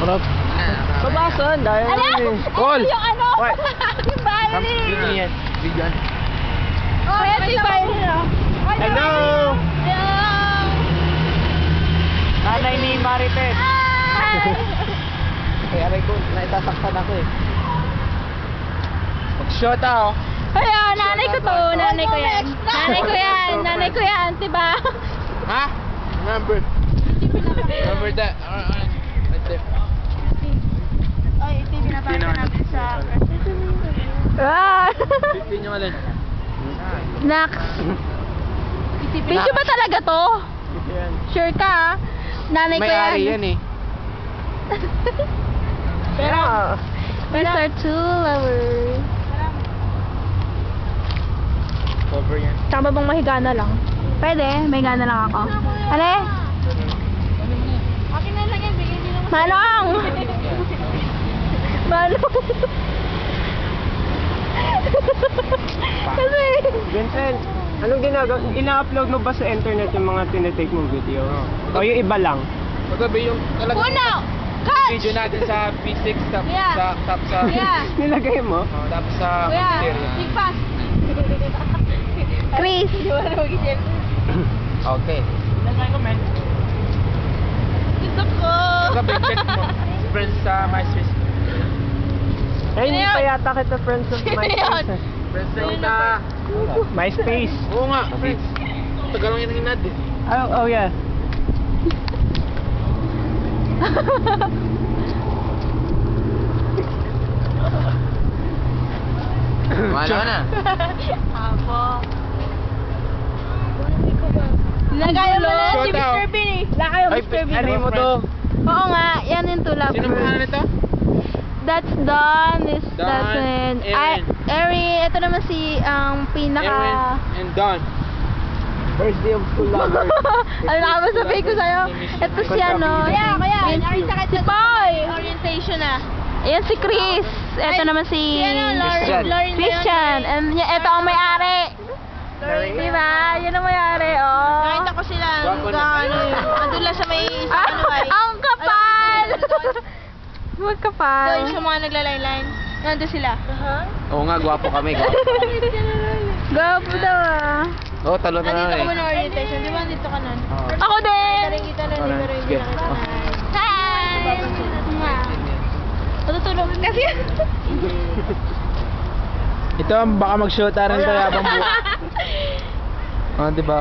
Harap. Babasan dahil Call. Yung ano? What? Yung violin. Video yan. Video yan. Oh, ito yung violin. Hello. Hello. Nanay ni Marites. Hi. Ay, aray ko, naitasaktan ako eh. Mag-shot ako. Ay, nanay ko to. Nanay ko yan. Nanay ko yan. Nanay ko yan. Diba? Ha? Remember. Remember that. Right there. Ay, ito yung binabasa natin sa... Pin yung alin. Nax. Picture ba talaga to? Sure ka? Nanay ko May yan. ari yan eh. Pero, Mr. Two Lovers. Cover yan. Tama bang mahiga na lang? Pwede, mahiga na lang ako. Ale? Akin na lang yan, bigyan niyo naman. Manong! Manong! Kasi... Vincent, anong ginagawa? Ina-upload mo ba sa internet yung mga tinitake mong video? O yung iba lang? Magabi yung talaga. Uno! Catch! Video natin sa P6 tap Yeah. sa Yeah. Nilagay mo? tapos sa Kuya, cafeteria. big pass. Chris. Okay. Gusto ko. Magabi check mo. Friends sa MySpace. Eh, hindi Ano pa yun? yata kita friends of Ano MySpace. yun? eh. Friends na kita. MySpace. Oo nga. Tagal lang yung hinad eh. Oh yeah. Wala na. Apo. Lagay mo na si Short out. Mr. Bean eh. Lagay mo Ay, Mr. Bean. ano mo to? Oo nga, yan yung tulap. Sino pangalan nito? That's Don, this Don, doesn't. Erin. Erin, ito naman si pinaka... Erin and Don. First day of school lover. ano na ba sabihin ko sa'yo? Ito si ano. Kaya, si Boy. Orientation ah. Ayan si Chris. Ito naman si... Christian. Christian. And ito ang may-ari. Diba? Yan ang may-ari, oh. Nakita ko sila, Gwapo na. andun lang sa may Ang kapal! Huwag kapal. Doon sa mga naglaline-line. Nandun sila. Oo nga, gwapo kami. Gwapo. Gwapo daw ah. Oo, talo na Nandito lang ka eh. muna orientation. Di ba nandito ka nun? Ako din! Rin kita nun, Alright, pero hindi sige. na kita. Oh. Hi! Matutulog kasi. Ito, baka mag-shoot rin tayo habang buhay. Ah, diba?